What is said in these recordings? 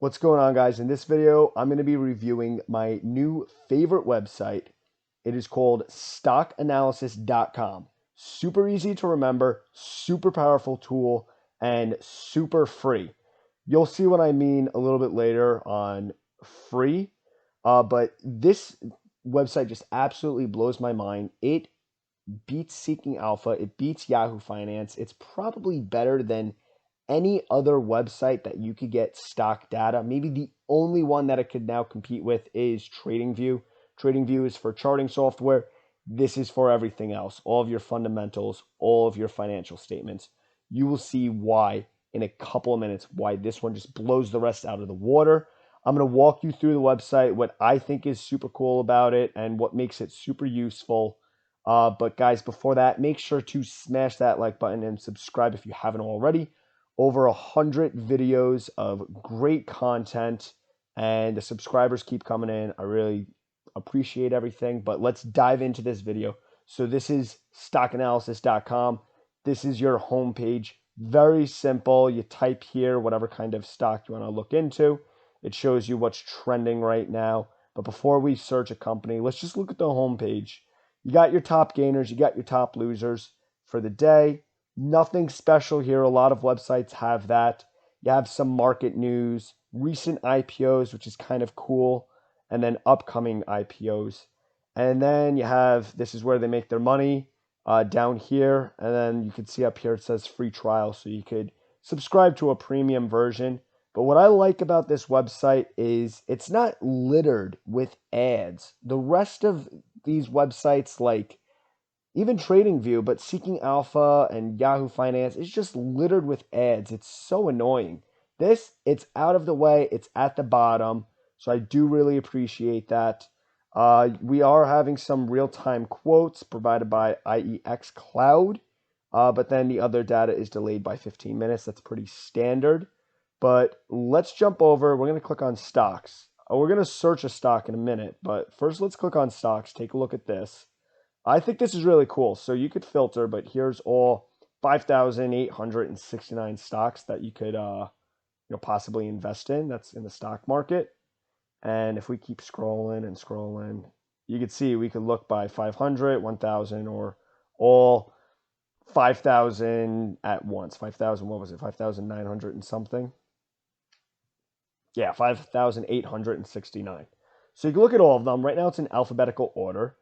What's going on, guys? In this video, I'm going to be reviewing my new favorite website. It is called stockanalysis.com. Super easy to remember, super powerful tool, and super free. You'll see what I mean a little bit later on free, but this website just absolutely blows my mind. It beats Seeking Alpha, it beats Yahoo Finance. It's probably better than any other website that you could get stock data. Maybe the only one that it could now compete with is TradingView. TradingView is for charting software. This is for everything else, all of your fundamentals, all of your financial statements. You will see why in a couple of minutes, why this one just blows the rest out of the water. I'm going to walk you through the website, what I think is super cool about it, and what makes it super useful. But guys, before that, make sure to smash that like button and subscribe if you haven't already. Over 100 videos of great content, and the subscribers keep coming in. I really appreciate everything, but let's dive into this video. So this is stockanalysis.com. This is your homepage. Very simple. You type here whatever kind of stock you want to look into. It shows you what's trending right now. But before we search a company, let's just look at the homepage. You got your top gainers, you got your top losers for the day. Nothing special here. A lot of websites have that. You have some market news, recent IPOs, which is kind of cool, and then upcoming IPOs. And then you have, this is where they make their money, down here. And then you can see up here it says free trial, so you could subscribe to a premium version. But what I like about this website is it's not littered with ads. The rest of these websites, like even TradingView, but Seeking Alpha and Yahoo Finance is just littered with ads. It's so annoying. This, it's out of the way. It's at the bottom. So I do really appreciate that. We are having some real-time quotes provided by IEX Cloud, but then the other data is delayed by 15 minutes. That's pretty standard. But let's jump over. We're going to click on stocks. We're going to search a stock in a minute, but first let's click on stocks. Take a look at this. I think this is really cool. So you could filter, but here's all 5,869 stocks that you could possibly invest in. That's in the stock market. And if we keep scrolling and scrolling, you could see we could look by 500, 1,000, or all 5,000 at once. 5,000, what was it? 5,900 and something. Yeah, 5,869. So you can look at all of them. Right now it's in alphabetical order.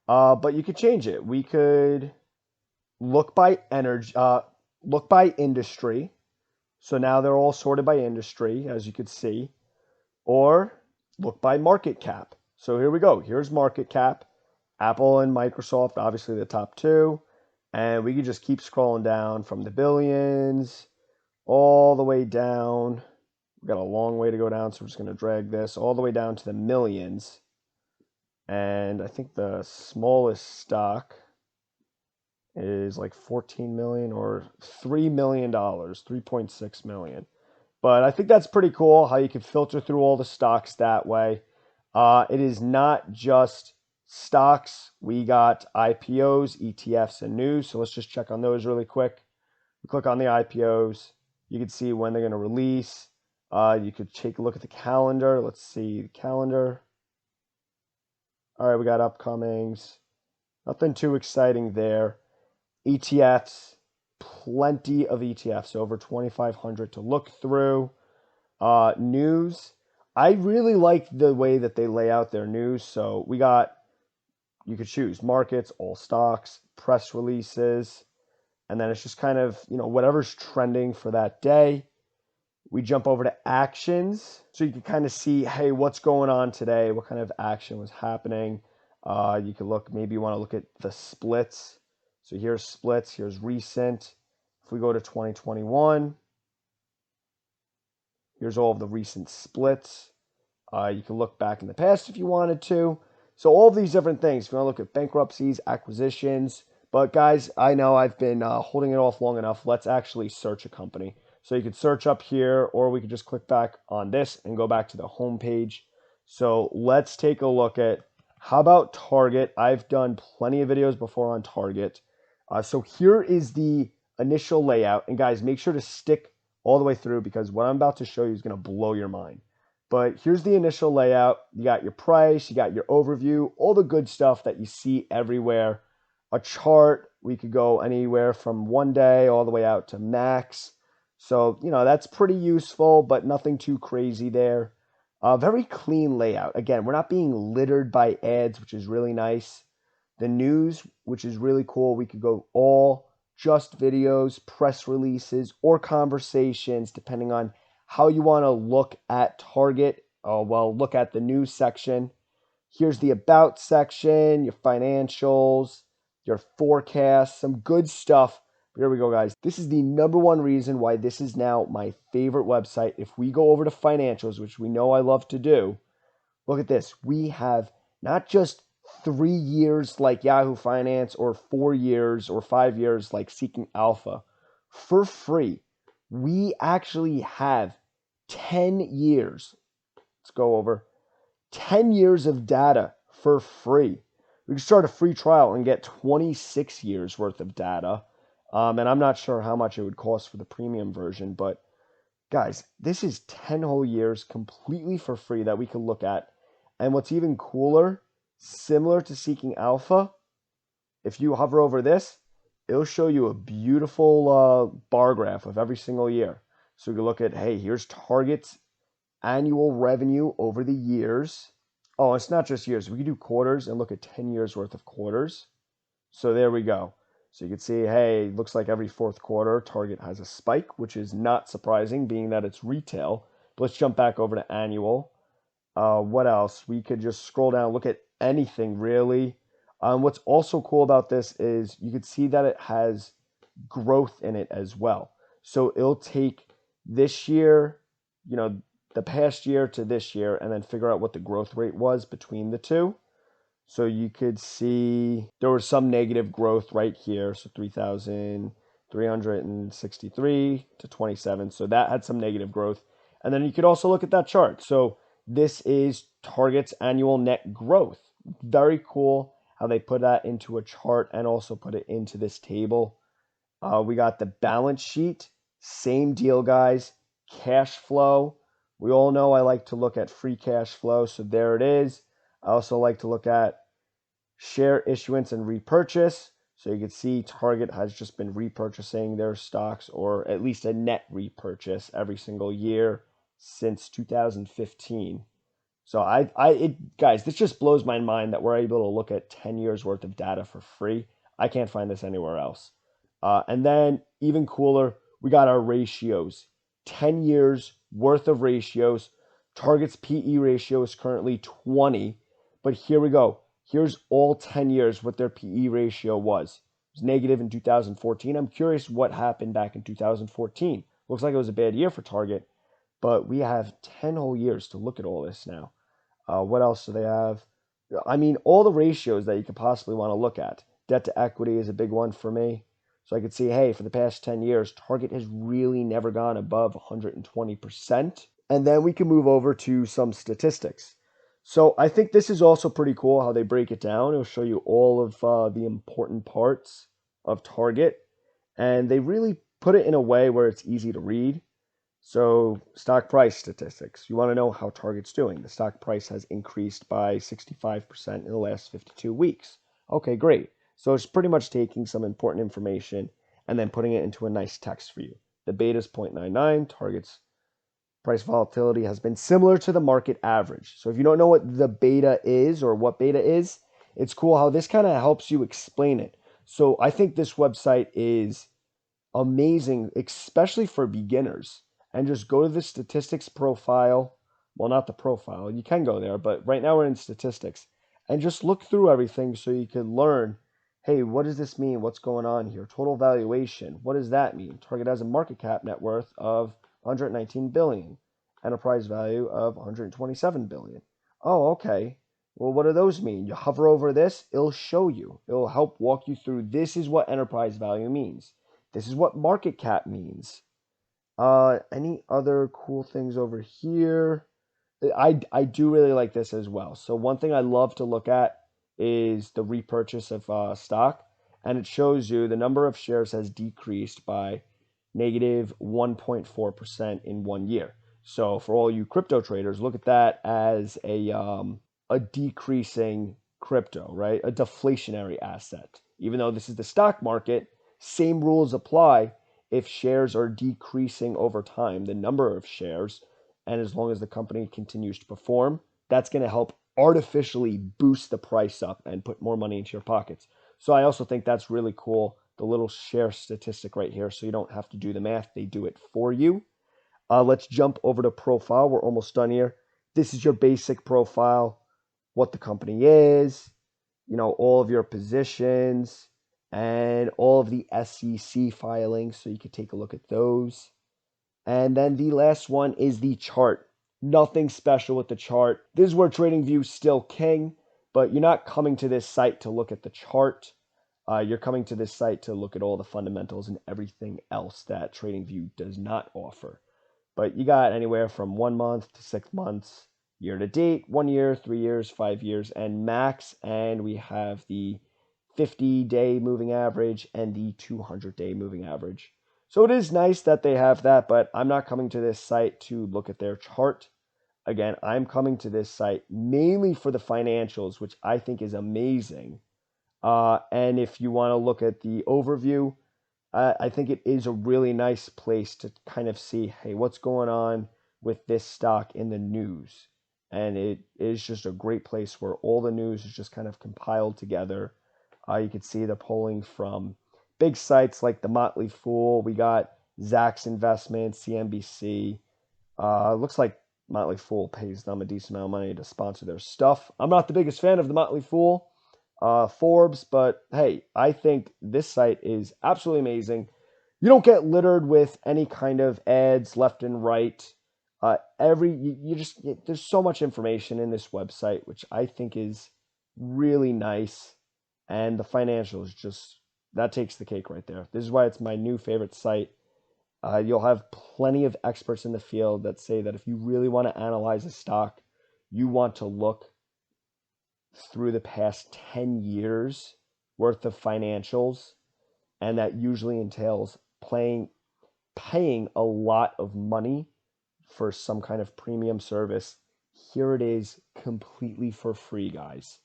But you could change it. We could look by energy, look by industry. So now they're all sorted by industry, as you could see, or look by market cap. So here we go. Here's market cap. Apple and Microsoft, obviously the top two. And we could just keep scrolling down from the billions all the way down. We've got a long way to go down, so we're just going to drag this all the way down to the millions. And I think the smallest stock is like 14 million or $3 million, 3.6 million. But I think that's pretty cool how you can filter through all the stocks that way. It is not just stocks. We got IPOs, ETFs, and news. So let's just check on those really quick. We click on the IPOs. You can see when they're going to release. You could take a look at the calendar. Let's see the calendar. All right, we got upcomings. Nothing too exciting there. ETFs, plenty of ETFs, over 2,500 to look through. News, I really like the way that they lay out their news. So we got, you could choose markets, all stocks, press releases, and then it's just kind of, whatever's trending for that day. We jump over to actions, so you can kind of see, hey, what's going on today? What kind of action was happening? You could look, maybe you want to look at the splits. So here's splits, here's recent. If we go to 2021, here's all of the recent splits. You can look back in the past if you wanted to. So all of these different things. If you want to look at bankruptcies, acquisitions. But guys, I know I've been holding it off long enough. Let's actually search a company. So you could search up here, or we could just click back on this and go back to the home page. So let's take a look at, how about Target? I've done plenty of videos before on Target. So here is the initial layout. And guys, make sure to stick all the way through because what I'm about to show you is going to blow your mind. But here's the initial layout. You got your price, you got your overview, all the good stuff that you see everywhere. A chart, we could go anywhere from 1 day all the way out to max. So, that's pretty useful, but nothing too crazy there. Very clean layout. Again, we're not being littered by ads, which is really nice. The news, which is really cool. We could go all just videos, press releases, or conversations, depending on how you want to look at Target. Look at the news section. Here's the about section, your financials, your forecast, some good stuff. Here we go, guys. This is the number one reason why this is now my favorite website. If we go over to financials, which we know I love to do, look at this. We have not just 3 years like Yahoo Finance or 4 years or 5 years like Seeking Alpha for free. We actually have 10 years. Let's go over 10 years of data for free. We can start a free trial and get 26 years worth of data. And I'm not sure how much it would cost for the premium version, but guys, this is 10 whole years completely for free that we can look at. And what's even cooler, similar to Seeking Alpha, if you hover over this, it'll show you a beautiful bar graph of every single year. So we can look at, hey, here's Target's annual revenue over the years. Oh, it's not just years. We can do quarters and look at 10 years worth of quarters. So there we go. So you can see, hey, looks like every fourth quarter, Target has a spike, which is not surprising, being that it's retail. But let's jump back over to annual. What else? We could just scroll down, look at anything, really. What's also cool about this is you can see that it has growth in it as well. So it'll take this year, the past year to this year, and then figure out what the growth rate was between the two. So you could see there was some negative growth right here. So 3,363 to 27. So that had some negative growth. And then you could also look at that chart. So this is Target's annual net growth. Very cool how they put that into a chart and also put it into this table. We got the balance sheet. Same deal, guys. Cash flow. We all know I like to look at free cash flow. So there it is. I also like to look at share issuance and repurchase. So you can see Target has just been repurchasing their stocks, or at least a net repurchase every single year since 2015. So guys, this just blows my mind that we're able to look at 10 years worth of data for free. I can't find this anywhere else. And then even cooler, we got our ratios. 10 years worth of ratios. Target's PE ratio is currently 20, but here we go. Here's all 10 years what their PE ratio was. It was negative in 2014. I'm curious what happened back in 2014. Looks like it was a bad year for Target, but we have 10 whole years to look at all this now. What else do they have? I mean, all the ratios that you could possibly want to look at. Debt to equity is a big one for me. So I could see, hey, for the past 10 years, Target has really never gone above 120%. And then we can move over to some statistics. So I think this is also pretty cool how they break it down. It'll show you all of the important parts of Target. And they really put it in a way where it's easy to read. So stock price statistics. You want to know how Target's doing. The stock price has increased by 65% in the last 52 weeks. Okay, great. So it's pretty much taking some important information and then putting it into a nice text for you. The beta is 0.99. Target's price volatility has been similar to the market average. So if you don't know what the beta is or what beta is, it's cool how this kind of helps you explain it. So I think this website is amazing, especially for beginners. And just go to the statistics profile. Well, not the profile. You can go there, but right now we're in statistics. And just look through everything so you can learn, hey, what does this mean? What's going on here? Total valuation. What does that mean? Target has a market cap net worth of 119 billion, enterprise value of 127 billion. Oh, okay. Well, what do those mean? You hover over this, it'll show you. It'll help walk you through. This is what enterprise value means. This is what market cap means. Any other cool things over here? I do really like this as well. So one thing I love to look at is the repurchase of stock, and it shows you the number of shares has decreased by negative 1.4% in 1 year. So for all you crypto traders, look at that as a decreasing crypto, right? A deflationary asset. Even though this is the stock market, same rules apply if shares are decreasing over time, the number of shares, and as long as the company continues to perform, that's going to help artificially boost the price up and put more money into your pockets. So I also think that's really cool, the little share statistic right here, so you don't have to do the math. They do it for you. Let's jump over to profile. We're almost done here. This is your basic profile, what the company is, all of your positions, and all of the SEC filings, so you could take a look at those. And then the last one is the chart. Nothing special with the chart. This is where TradingView is still king, but you're not coming to this site to look at the chart. You're coming to this site to look at all the fundamentals and everything else that TradingView does not offer. But you got anywhere from 1 month to 6 months, year to date, 1 year, 3 years, 5 years, and max. And we have the 50-day moving average and the 200-day moving average. So it is nice that they have that, but I'm not coming to this site to look at their chart. Again, I'm coming to this site mainly for the financials, which I think is amazing. And if you want to look at the overview, I think it is a really nice place to kind of see, hey, what's going on with this stock in the news. And it is just a great place where all the news is just kind of compiled together. You can see the polling from big sites like the Motley Fool. We got Zacks Investments, CNBC. Looks like Motley Fool pays them a decent amount of money to sponsor their stuff. I'm not the biggest fan of the Motley Fool, Forbes, but hey, I think this site is absolutely amazing. You don't get littered with any kind of ads left and right. There's so much information in this website, which I think is really nice. And the financials, just that takes the cake right there. This is why it's my new favorite site. You'll have plenty of experts in the field that say that if you really want to analyze a stock, you want to look through the past 10 years worth of financials, and that usually entails paying a lot of money for some kind of premium service. Here it is, completely for free, guys.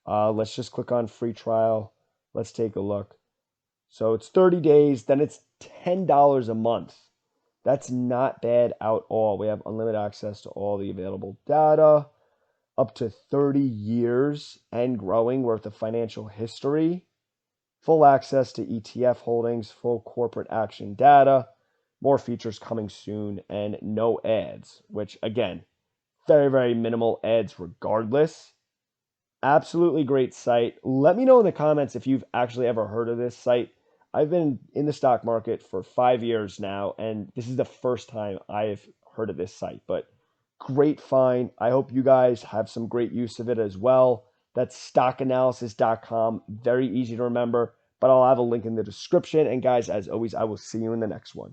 Let's just click on free trial. Let's take a look. So it's 30 days, then it's $10 a month. That's not bad at all. We have unlimited access to all the available data, up to 30 years and growing worth of financial history, full access to ETF holdings, full corporate action data, more features coming soon, and no ads, which again, very, very minimal ads regardless. Absolutely great site. Let me know in the comments if you've actually ever heard of this site. I've been in the stock market for 5 years now, and this is the first time I've heard of this site, but great find. I hope you guys have some great use of it as well. That's stockanalysis.com. Very easy to remember, but I'll have a link in the description. And guys, as always, I will see you in the next one.